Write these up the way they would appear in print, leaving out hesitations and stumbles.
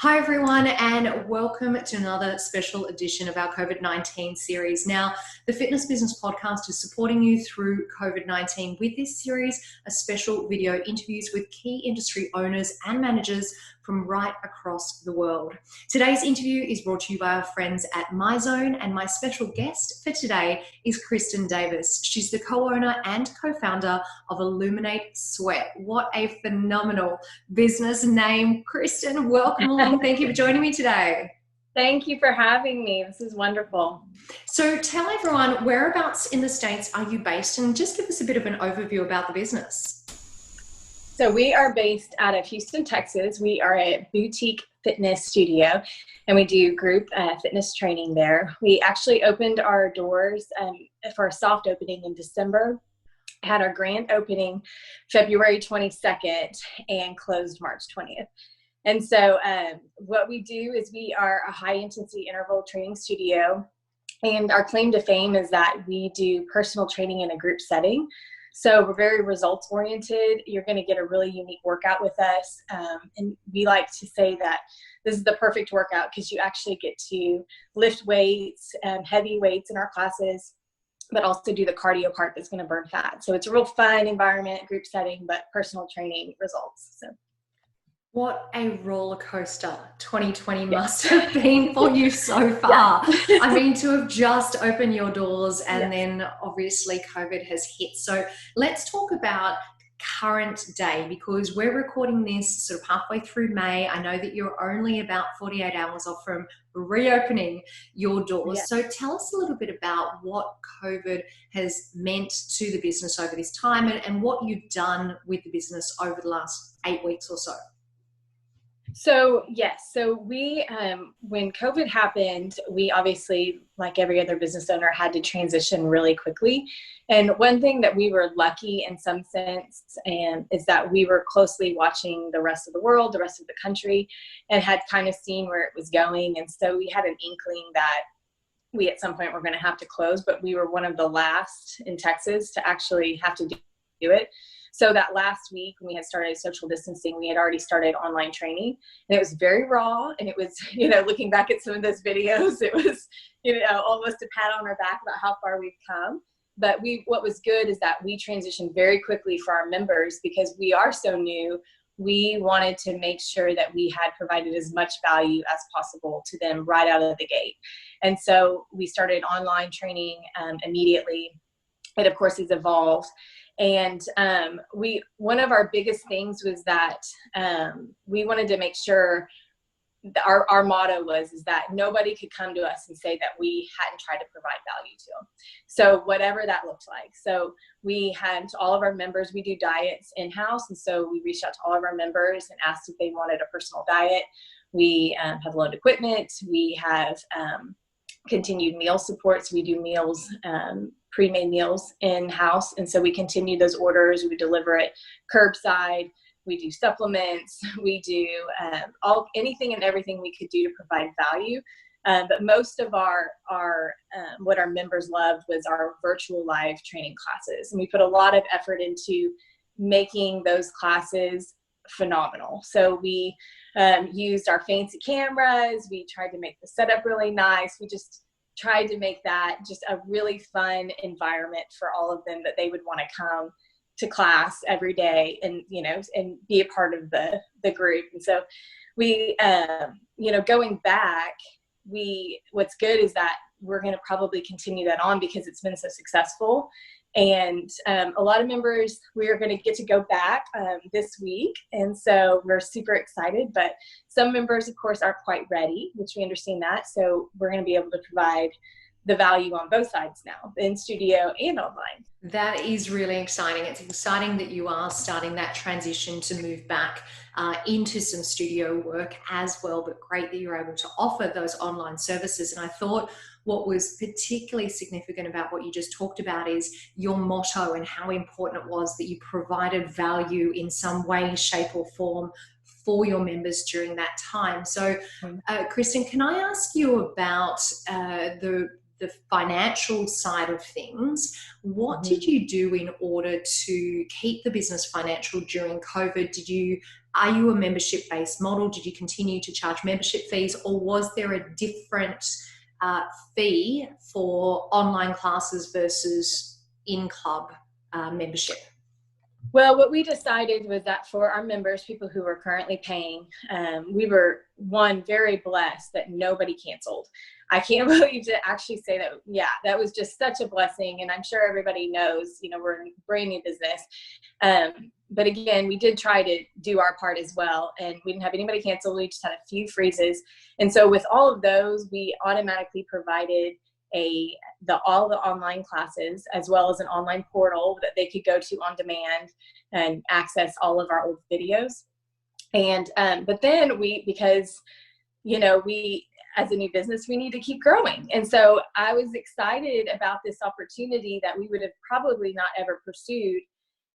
Hi everyone, and welcome to another special edition of our COVID-19 series. Now, the Fitness Business Podcast is supporting you through COVID-19 with this series, a special video interviews with key industry owners and managers from right across the world. Today's interview is brought to you by our friends at MyZone, and my special guest for today is Kristen Davis. She's the co-owner and co-founder of Illuminate Sweat. What a phenomenal business name. Kristen, welcome along. Thank you for joining me today. Thank you for having me. This is wonderful. So tell everyone, whereabouts in the States are you based? And just give us a bit of an overview about the business. So we are based out of Houston, Texas. We are a boutique fitness studio, and we do group fitness training there. We actually opened our doors for a soft opening in December, had our grand opening February 22nd, and closed March 20th. And so what we do is we are a high-intensity interval training studio, and our claim to fame is that we do personal training in a group setting. So we're very results-oriented. You're going to get a really unique workout with us. And we like to say that this is the perfect workout because you actually get to lift weights, heavy weights in our classes, but also do the cardio part that's going to burn fat. So it's a real fun environment, group setting, but personal training results. So. What a roller coaster 2020 must have been for you so far. Yeah. I mean, to have just opened your doors and then obviously COVID has hit. So let's talk about current day, because we're recording this sort of halfway through May. I know that you're only about 48 hours off from reopening your doors. So tell us a little bit about what COVID has meant to the business over this time and what you've done with the business over the last 8 weeks or so. So yes, so we, when COVID happened, we obviously, like every other business owner, had to transition really quickly. And one thing that we were lucky in some sense, is that we were closely watching the rest of the world, the rest of the country, and had kind of seen where it was going. And so we had an inkling that we at some point were going to have to close, but we were one of the last in Texas to actually have to do it. So that last week when we had started social distancing, we had already started online training, and it was very raw. And it was, looking back at some of those videos, it was, almost a pat on our back about how far we've come. But what was good is that we transitioned very quickly for our members because we are so new. We wanted to make sure that we had provided as much value as possible to them right out of the gate. And so we started online training immediately. It of course has evolved. And one of our biggest things was that we wanted to make sure that our motto was that nobody could come to us and say that we hadn't tried to provide value to them. So whatever that looked like. So we had all of our members, we do diets in-house. And so we reached out to all of our members and asked if they wanted a personal diet. We have loaned equipment. We have continued meal supports. We do meals, pre-made meals in-house. And so we continue those orders. We deliver it curbside. We do supplements. We do anything and everything we could do to provide value. But most of our what our members loved was our virtual live training classes. And we put a lot of effort into making those classes phenomenal. So we used our fancy cameras. We tried to make the setup really nice. We just tried to make that just a really fun environment for all of them, that they would want to come to class every day and, and be a part of the group. And so we, going back, what's good is that we're going to probably continue that on because it's been so successful. And a lot of members, we are going to get to go back this week. And so we're super excited, but some members, of course, aren't quite ready, which we understand that. So we're going to be able to provide the value on both sides now, in studio and online. That is really exciting. It's exciting that you are starting that transition to move back into some studio work as well, but great that you're able to offer those online services. And I thought what was particularly significant about what you just talked about is your motto and how important it was that you provided value in some way, shape or form for your members during that time. So Kristen, can I ask you about the the financial side of things. What did you do in order to keep the business financial during COVID? Are you a membership-based model? Did you continue to charge membership fees, or was there a different fee for online classes versus in-club membership? Well, what we decided was that for our members, people who were currently paying, we were, very blessed that nobody canceled. I can't believe to actually say that. Yeah, that was just such a blessing. And I'm sure everybody knows, we're a brand new business. But again, we did try to do our part as well. And we didn't have anybody cancel. We just had a few freezes. And so with all of those, we automatically provided all the online classes, as well as an online portal that they could go to on demand and access all of our old videos. And but then because we, as a new business, we need to keep growing. And so I was excited about this opportunity that we would have probably not ever pursued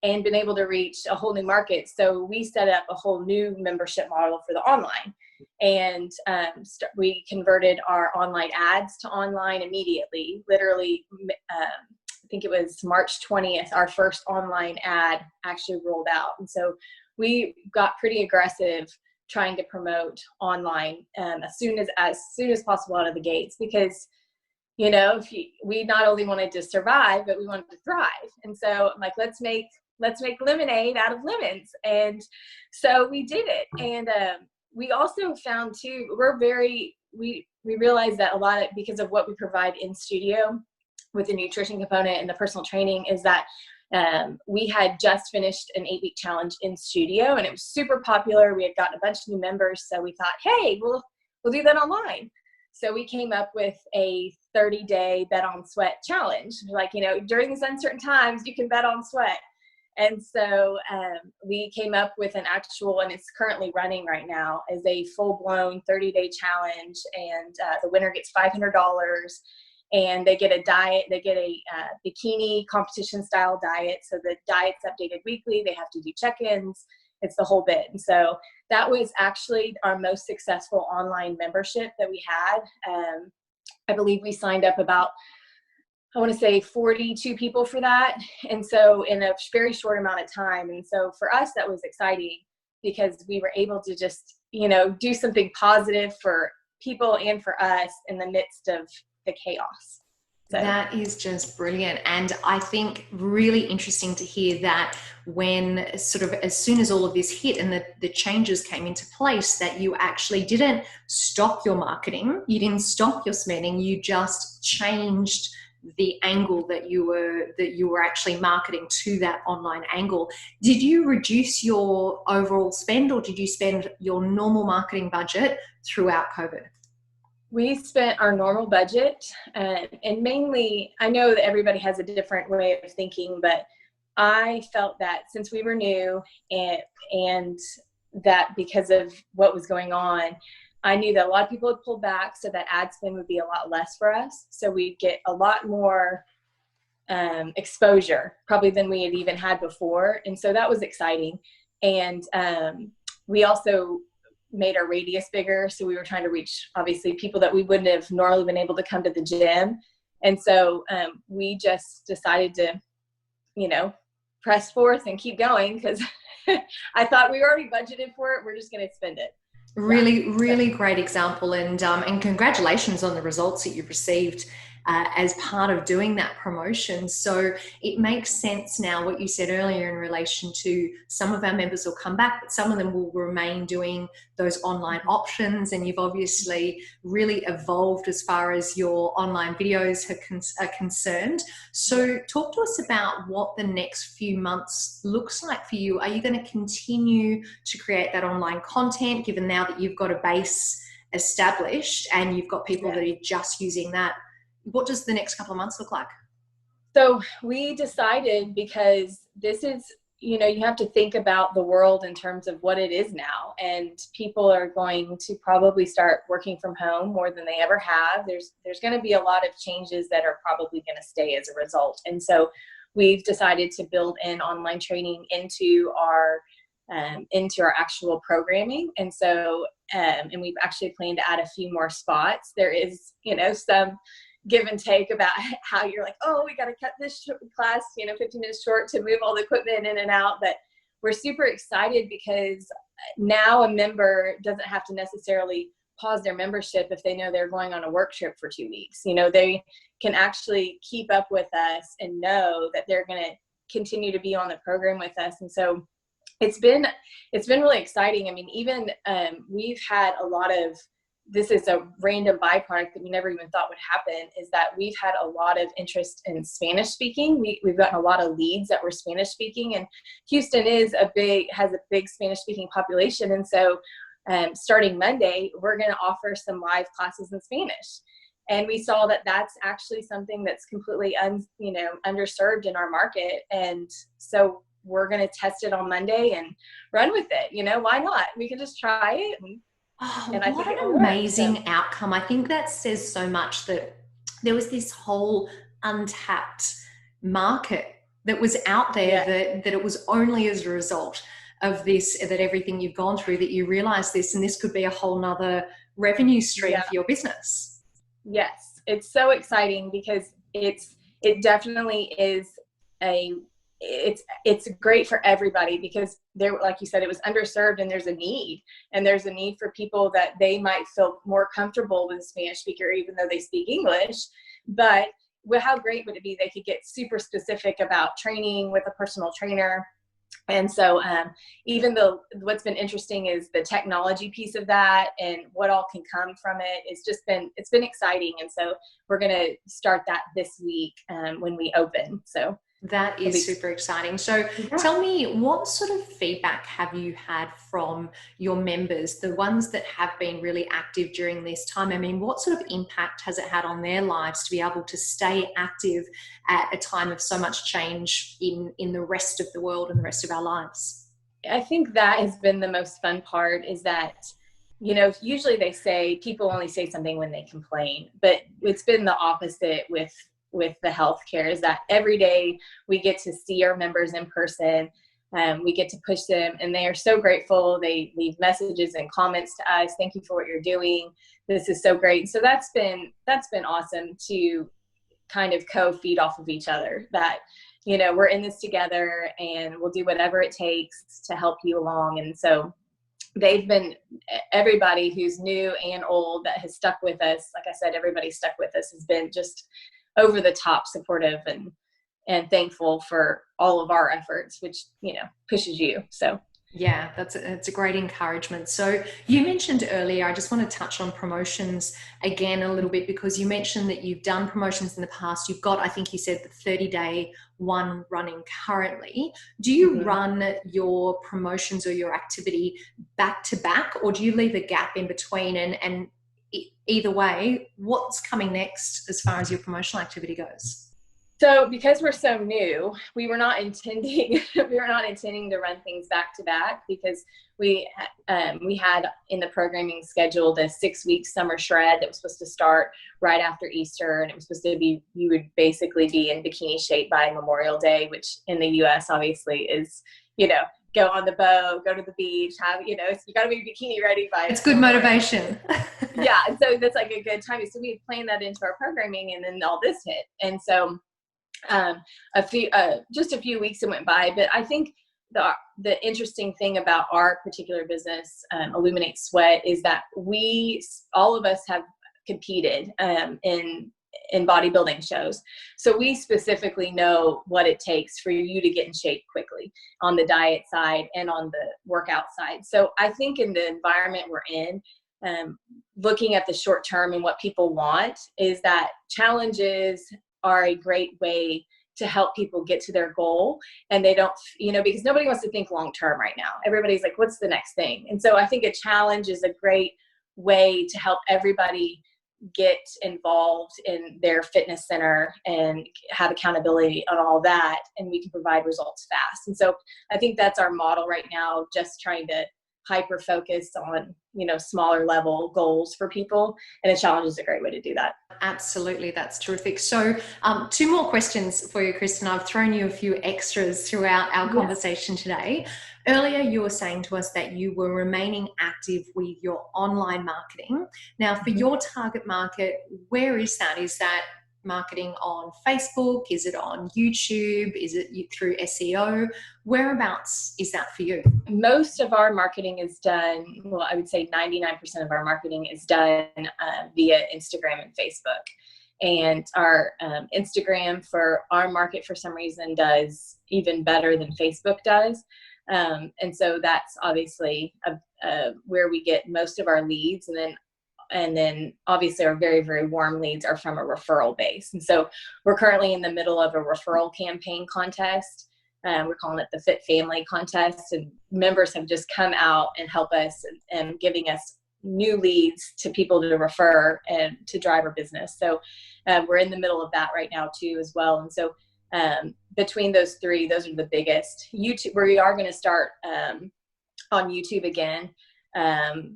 and been able to reach a whole new market. So we set up a whole new membership model for the online. And we converted our online ads to online immediately. Literally, I think it was March 20th, our first online ad actually rolled out. And so we got pretty aggressive trying to promote online as soon as possible out of the gates, because we not only wanted to survive, but we wanted to thrive. And so I'm like, let's make lemonade out of lemons. And so we did it. And we also found too, we realized that a lot because of what we provide in studio with the nutrition component and the personal training, is that we had just finished an 8-week challenge in studio, and it was super popular. We had gotten a bunch of new members. So we thought, hey, we'll do that online. So we came up with a 30-day bet on sweat challenge. Like, during these uncertain times, you can bet on sweat. And so we came up with an actual, and it's currently running right now, is a full-blown 30-day challenge. And the winner gets $500, and they get a diet. They get a bikini competition-style diet. So the diet's updated weekly. They have to do check-ins. It's the whole bit. And so that was actually our most successful online membership that we had. I believe we signed up about, I want to say 42 people for that. And so in a very short amount of time. And so for us, that was exciting because we were able to just, do something positive for people and for us in the midst of the chaos. So. That is just brilliant. And I think really interesting to hear that when sort of as soon as all of this hit and the changes came into place, that you actually didn't stop your marketing, you didn't stop your spending, you just changed the angle that you were actually marketing to that online angle. Did you reduce your overall spend, or did you spend your normal marketing budget throughout COVID? We spent our normal budget, and mainly, I know that everybody has a different way of thinking, but I felt that since we were new and that because of what was going on, I knew that a lot of people had pulled back, so that ad spend would be a lot less for us. So we'd get a lot more exposure probably than we had even had before. And so that was exciting. And we also made our radius bigger. So we were trying to reach, obviously, people that we wouldn't have normally been able to come to the gym. And so we just decided to, press forth and keep going, because I thought we already budgeted for it. We're just going to spend it. Really great example, and congratulations on the results that you've received as part of doing that promotion. So it makes sense now what you said earlier in relation to some of our members will come back, but some of them will remain doing those online options. And you've obviously really evolved as far as your online videos are concerned. So talk to us about what the next few months looks like for you. Are you going to continue to create that online content, given now that you've got a base established and you've got people that are just using that? What does the next couple of months look like? So we decided, because this is, you have to think about the world in terms of what it is now. And people are going to probably start working from home more than they ever have. There's going to be a lot of changes that are probably going to stay as a result. And so we've decided to build in online training into our actual programming. And so, and we've actually planned to add a few more spots. There is, some give and take about how you're like, oh, we got to cut this class, 15 minutes short to move all the equipment in and out. But we're super excited because now a member doesn't have to necessarily pause their membership if they know they're going on a work trip for 2 weeks. They can actually keep up with us and know that they're going to continue to be on the program with us. And so it's been really exciting. I mean, even we've had a lot of, this is a random byproduct that we never even thought would happen, is that we've had a lot of interest in Spanish speaking. We've gotten a lot of leads that were Spanish speaking, and Houston has a big Spanish speaking population. And so starting Monday, we're going to offer some live classes in Spanish. And we saw that that's actually something that's completely underserved in our market. And so we're going to test it on Monday and run with it. Why not? We can just try it. And what an amazing outcome. I think that says so much, that there was this whole untapped market that was out there, that it was only as a result of this, that everything you've gone through, that you realize this, and this could be a whole nother revenue stream for your business. Yes. It's so exciting because it definitely is it's great for everybody, because there, like you said, it was underserved, and there's a need for people that they might feel more comfortable with a Spanish speaker, even though they speak English. But how great would it be? They could get super specific about training with a personal trainer. And so even though what's been interesting is the technology piece of that and what all can come from it. It's been exciting. And so we're going to start that this week when we open. So that is super exciting. So tell me, what sort of feedback have you had from your members, the ones that have been really active during this time? I mean, what sort of impact has it had on their lives to be able to stay active at a time of so much change in the rest of the world and the rest of our lives? I think that has been the most fun part, is that, usually they say people only say something when they complain, but it's been the opposite with the healthcare, is that every day we get to see our members in person. We get to push them, and they are so grateful. They leave messages and comments to us. Thank you for what you're doing. This is so great. So that's been awesome to kind of co-feed off of each other, that, we're in this together and we'll do whatever it takes to help you along. And so everybody who's new and old that has stuck with us, like I said, everybody stuck with us, has been just over the top supportive and thankful for all of our efforts, which, pushes you. So yeah, it's a great encouragement. So you mentioned earlier, I just want to touch on promotions again a little bit, because you mentioned that you've done promotions in the past. You've got, I think you said, the 30-day one running currently. Do you run your promotions or your activity back to back, or do you leave a gap in between? And either way, what's coming next as far as your promotional activity goes? So because we're so new, we were not intending to run things back to back, because we had in the programming scheduled a 6-week summer shred that was supposed to start right after Easter, and it was supposed to be, you would basically be in bikini shape by Memorial Day, which in the US obviously is, go on the boat, go to the beach, have, you got to be bikini ready by. It's good motivation. Yeah. So that's like a good time. So we had planned that into our programming, and then all this hit. And so just a few weeks it went by, but I think the interesting thing about our particular business, Illuminate Sweat, is that all of us have competed in bodybuilding shows. So we specifically know what it takes for you to get in shape quickly on the diet side and on the workout side. So I think in the environment we're in, looking at the short term and what people want, is that challenges are a great way to help people get to their goal. And they don't, because nobody wants to think long term right now. Everybody's like, what's the next thing? And so I think a challenge is a great way to help everybody get involved in their fitness center and have accountability on all that, and we can provide results fast. And so I think that's our model right now, just trying to hyper focused on, smaller level goals for people. And a challenge is a great way to do that. Absolutely. That's terrific. So 2 more questions for you, Kristen. I've thrown you a few extras throughout our conversation today. Earlier, you were saying to us that you were remaining active with your online marketing. Now, for your target market, where is that? Is that marketing on Facebook? Is it on YouTube? Is it through SEO? Whereabouts is that for you? Most of our marketing is done, well, I would say 99% of our marketing is done via Instagram and Facebook. And our Instagram for our market, for some reason, does even better than Facebook does. And so that's obviously where we get most of our leads. And then obviously our very, very warm leads are from a referral base. And so we're currently in the middle of a referral campaign contest. We're calling it the FBPFamily contest, and members have just come out and help us and giving us new leads to people to refer and to drive our business. So we're in the middle of that right now too as well. And so between those 3, those are the biggest. YouTube, we are going to start on YouTube again.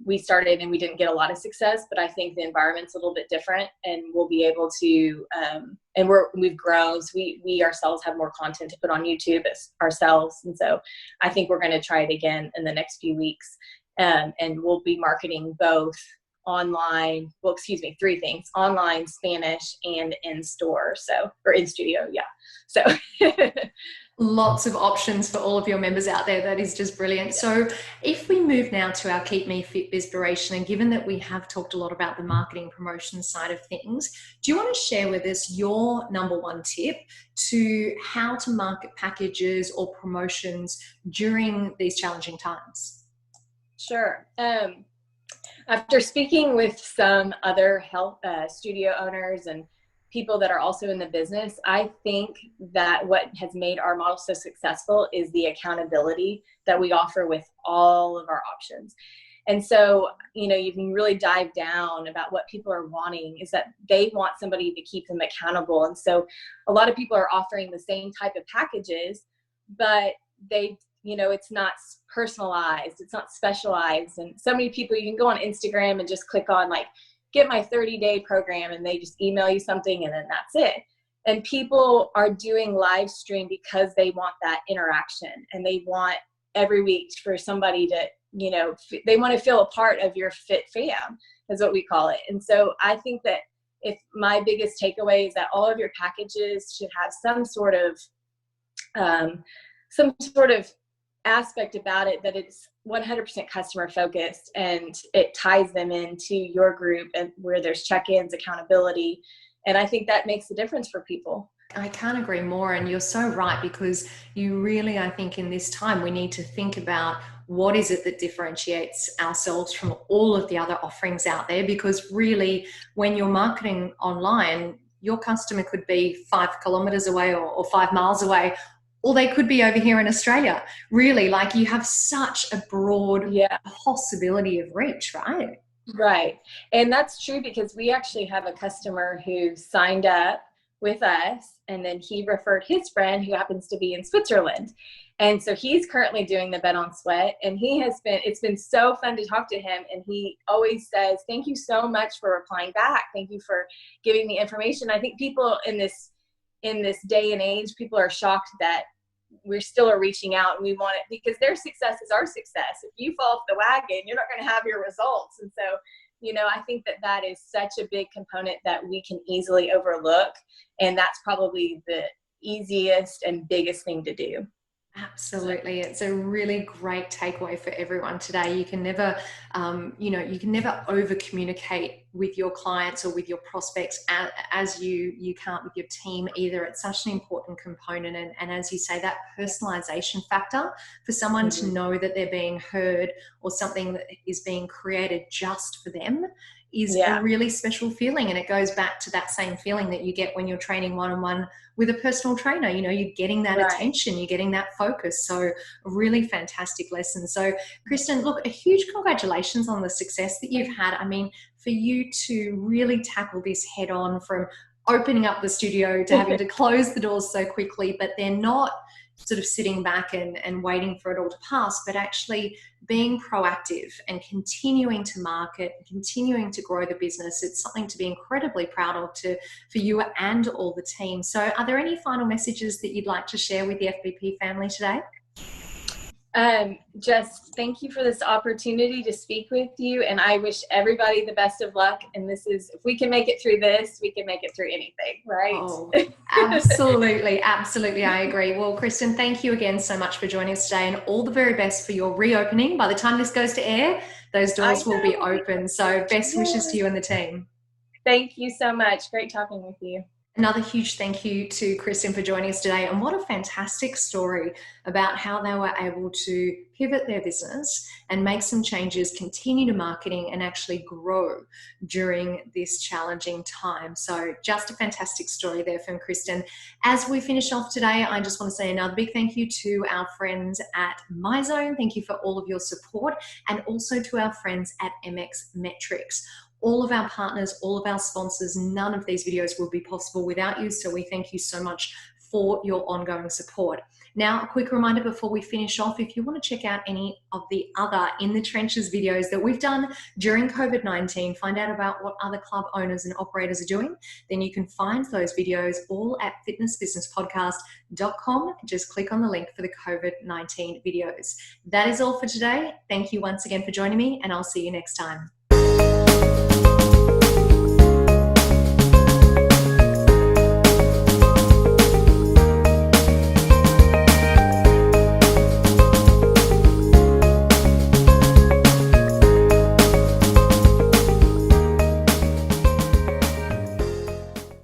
We started and we didn't get a lot of success, but I think the environment's a little bit different, and we'll be able to, and we've grown. So we ourselves have more content to put on YouTube ourselves. And so I think we're going to try it again in the next few weeks. And we'll be marketing both online, 3 things: online, Spanish, and in store. So, or in studio. Yeah. So lots of options for all of your members out there. That is just brilliant. Yeah. So if we move now to our Keep Me Fit Bizpiration, and given that we have talked a lot about the marketing promotion side of things, do you want to share with us your number 1 tip to how to market packages or promotions during these challenging times? Sure. After speaking with some other health studio owners and people that are also in the business, I think that what has made our model so successful is the accountability that we offer with all of our options. And so, you can really dive down about what people are wanting is that they want somebody to keep them accountable. And so a lot of people are offering the same type of packages, but it's not personalized, it's not specialized. And so many people, you can go on Instagram and just click on get my 30-day program, and they just email you something and then that's it. And people are doing live stream because they want that interaction, and they want every week for somebody to, they want to feel a part of your fit fam, is what we call it. And so I think that if my biggest takeaway is that all of your packages should have some sort of aspect about it, that it's 100% customer focused, and it ties them into your group, and where there's check-ins, accountability. And I think that makes a difference for people. I can't agree more. And you're so right, because you really, I think in this time, we need to think about what is it that differentiates ourselves from all of the other offerings out there. Because really, when you're marketing online, your customer could be 5 kilometers away or 5 miles away, or they could be over here in Australia. Really, you have such a broad possibility of reach, right? Right. And that's true, because we actually have a customer who signed up with us, and then he referred his friend who happens to be in Switzerland. And so he's currently doing the Bet on Sweat, and it's been so fun to talk to him. And he always says, thank you so much for replying back. Thank you for giving me information. I think people in this day and age, people are shocked that we still are reaching out, and we want it because their success is our success. If you fall off the wagon, you're not going to have your results. And so, I think that is such a big component that we can easily overlook. And that's probably the easiest and biggest thing to do. Absolutely. It's a really great takeaway for everyone today. You can never, you can never over communicate with your clients or with your prospects as you can't with your team either. It's such an important component. And as you say, that personalization factor for someone to know that they're being heard, or something that is being created just for them, is a really special feeling. And it goes back to that same feeling that you get when you're training one-on-one with a personal trainer. You're getting that attention, you're getting that focus. So a really fantastic lesson. So Kristen, look, a huge congratulations on the success that you've had. I mean, for you to really tackle this head on, from opening up the studio to having to close the doors so quickly, but they're not sort of sitting back and waiting for it all to pass, but actually being proactive and continuing to market, continuing to grow the business. It's something to be incredibly proud of for you and all the team. So are there any final messages that you'd like to share with the FBP family today? Just thank you for this opportunity to speak with you, and I wish everybody the best of luck. And this is, if we can make it through this, we can make it through anything, right? Oh, absolutely. Absolutely. I agree. Well, Kristen, thank you again so much for joining us today, and all the very best for your reopening. By the time this goes to air, those doors will be open. So best wishes to you and the team. Thank you so much. Great talking with you. Another huge thank you to Kristen for joining us today. And what a fantastic story about how they were able to pivot their business and make some changes, continue to marketing, and actually grow during this challenging time. So just a fantastic story there from Kristen. As we finish off today, I just want to say another big thank you to our friends at MyZone. Thank you for all of your support, and also to our friends at MX Metrics. All of our partners, all of our sponsors, none of these videos would be possible without you. So we thank you so much for your ongoing support. Now, a quick reminder before we finish off, if you want to check out any of the other In the Trenches videos that we've done during COVID-19, find out about what other club owners and operators are doing, then you can find those videos all at fitnessbusinesspodcast.com. Just click on the link for the COVID-19 videos. That is all for today. Thank you once again for joining me, and I'll see you next time.